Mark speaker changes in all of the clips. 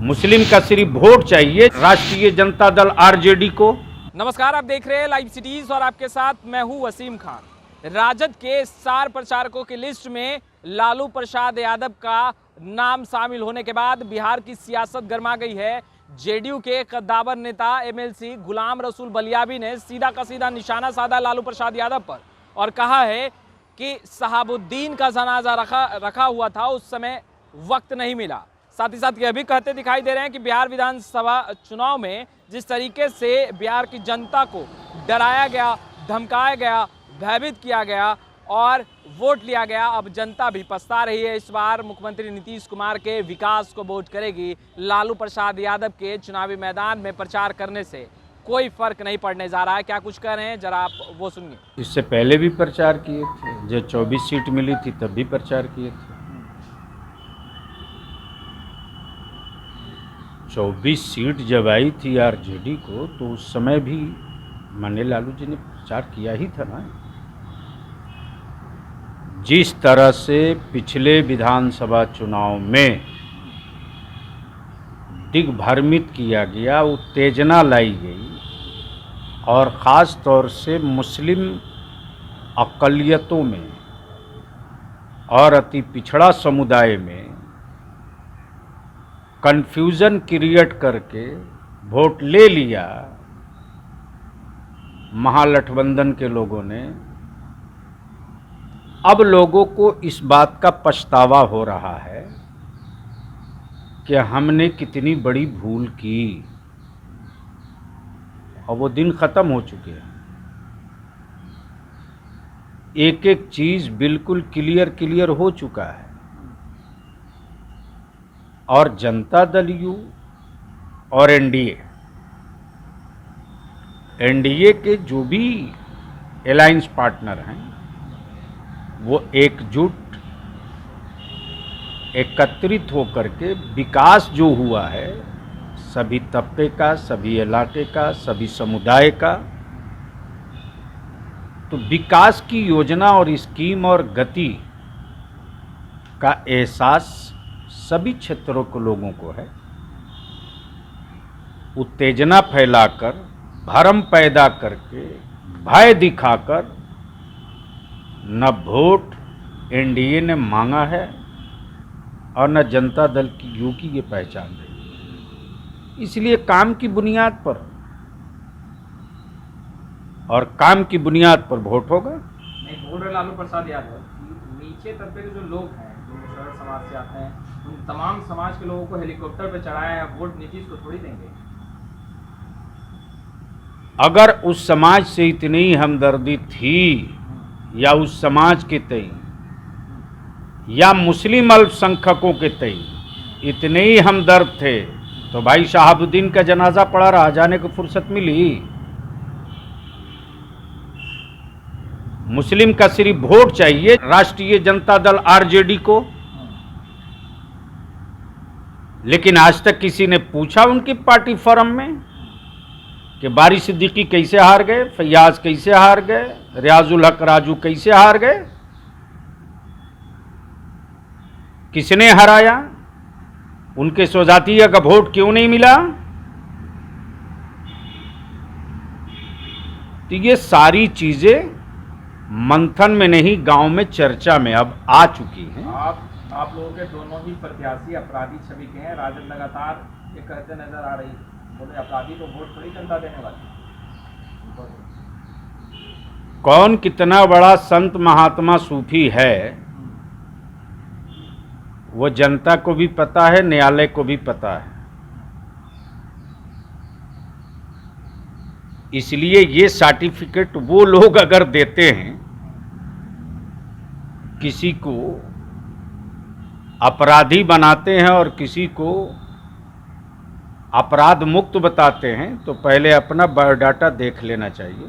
Speaker 1: मुस्लिम का सिर्फ वोट चाहिए राष्ट्रीय जनता दल आरजेडी को।
Speaker 2: नमस्कार, आप देख रहे हैं लाइव सिटीज और आपके साथ मैं हूं वसीम खान। राजद के स्टार प्रचारकों की लिस्ट में लालू प्रसाद यादव का नाम शामिल होने के बाद बिहार की सियासत गर्मा गई है। जेडीयू के कद्दावर नेता एमएलसी गुलाम रसूल बलियाबी ने सीधा का सीधा निशाना साधा लालू प्रसाद यादव पर और कहा है कि शहाबुद्दीन का जनाजा रखा हुआ था, उस समय वक्त नहीं मिला। साथ ही साथ यह भी कहते दिखाई दे रहे हैं कि बिहार विधानसभा चुनाव में जिस तरीके से बिहार की जनता को डराया गया, धमकाया गया, भयभीत किया गया और वोट लिया गया, अब जनता भी पछता रही है। इस बार मुख्यमंत्री नीतीश कुमार के विकास को वोट करेगी। लालू प्रसाद यादव के चुनावी मैदान में प्रचार करने से कोई फर्क नहीं पड़ने जा रहा है। क्या कुछ कह रहे हैं, जरा आप वो सुनिए।
Speaker 1: इससे पहले भी प्रचार किए थे, जब 24 सीट मिली थी तब भी प्रचार किए थे। 24 सीट जब आई थी आरजेडी को तो उस समय भी माननीय लालू जी ने प्रचार किया ही था ना। जिस तरह से पिछले विधानसभा चुनाव में दिग्भ्रमित किया गया, उत्तेजना लाई गई और ख़ास तौर से मुस्लिम अक़लियतों में और अति पिछड़ा समुदाय में कन्फ्यूज़न क्रिएट करके वोट ले लिया महागठबंधन के लोगों ने। अब लोगों को इस बात का पछतावा हो रहा है कि हमने कितनी बड़ी भूल की और वो दिन ख़त्म हो चुके हैं। एक एक चीज़ बिल्कुल क्लियर हो चुका है और जनता दल यू और एनडीए के जो भी अलायंस पार्टनर हैं वो एकजुट एकत्रित होकर के विकास जो हुआ है सभी तबके का, सभी इलाके का, सभी समुदाय का, तो विकास की योजना और स्कीम और गति का एहसास सभी क्षेत्रों के लोगों को है। उत्तेजना फैलाकर, भ्रम पैदा करके, भय दिखाकर न वोट एनडीए ने मांगा है और न जनता दल की यू की ये पहचान है। इसलिए काम की बुनियाद पर और काम की बुनियाद पर वोट होगा।
Speaker 2: नहीं, बोल रहे लालू प्रसाद यादव नीचे तबके के जो लोग हैं, जो मुसलमान समाज से आते हैं, उन तमाम समाज के लोगों को हेलीकॉप्टर पर चढ़ाया है, वोट नीतीश को थोड़ी देंगे।
Speaker 1: अगर उस समाज से इतनी हमदर्दी थी या उस समाज के तई या मुस्लिम अल्पसंख्यकों के तई इतने ही हमदर्द थे तो भाई शहाबुद्दीन का जनाजा पड़ा रहा, जाने को फुर्सत मिली। मुस्लिम का सिर्फ वोट चाहिए राष्ट्रीय जनता दल आरजेडी को। लेकिन आज तक किसी ने पूछा उनकी पार्टी फोरम में कि बारी सिद्दीकी कैसे हार गए, फैयाज कैसे हार गए, रियाजुल हक राजू कैसे हार गए, किसने हराया, उनके स्वजातीय का वोट क्यों नहीं मिला। तो ये सारी चीजें मंथन में नहीं, गांव में चर्चा में अब आ चुकी हैं।
Speaker 2: आप लोगों के दोनों ही प्रत्याशी अपराधी छवि के हैं। राजद लगातार ये कहते नजर आ रही है, बोले अपराधी को वोट थोड़ी जनता देने वाली।
Speaker 1: कौन कितना बड़ा संत महात्मा सूफी है वो जनता को भी पता है, न्यायालय को भी पता है। इसलिए ये सर्टिफिकेट वो लोग अगर देते हैं, किसी को अपराधी बनाते हैं और किसी को अपराध मुक्त बताते हैं, तो पहले अपना बायोडाटा देख लेना चाहिए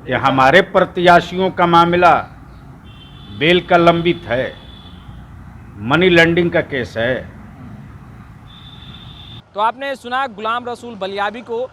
Speaker 1: कि हमारे प्रत्याशियों का मामला बेल का लंबित है, मनी लॉन्ड्रिंग का केस है।
Speaker 2: तो आपने सुना गुलाम रसूल बलियाबी को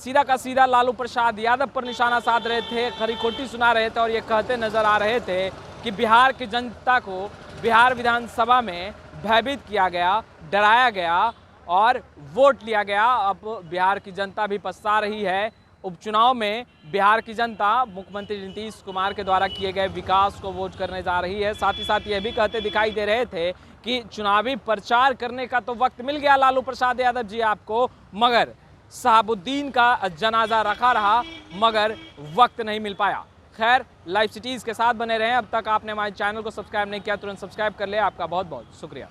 Speaker 2: सीधा का सीधा लालू प्रसाद यादव पर निशाना साध रहे थे, खरी खोटी सुना रहे थे और ये कहते नजर आ रहे थे कि बिहार की जनता को बिहार विधानसभा में भयभीत किया गया, डराया गया और वोट लिया गया। अब बिहार की जनता भी पछता रही है। उपचुनाव में बिहार की जनता मुख्यमंत्री नीतीश कुमार के द्वारा किए गए विकास को वोट करने जा रही है। साथ ही साथ यह भी कहते दिखाई दे रहे थे कि चुनावी प्रचार करने का तो वक्त मिल गया लालू प्रसाद यादव जी आपको, मगर शहाबुद्दीन का जनाजा रखा रहा, मगर वक्त नहीं मिल पाया। खैर, लाइव सिटीज़ के साथ बने रहें। अब तक आपने हमारे चैनल को सब्सक्राइब नहीं किया, तुरंत सब्सक्राइब कर ले। आपका बहुत बहुत शुक्रिया।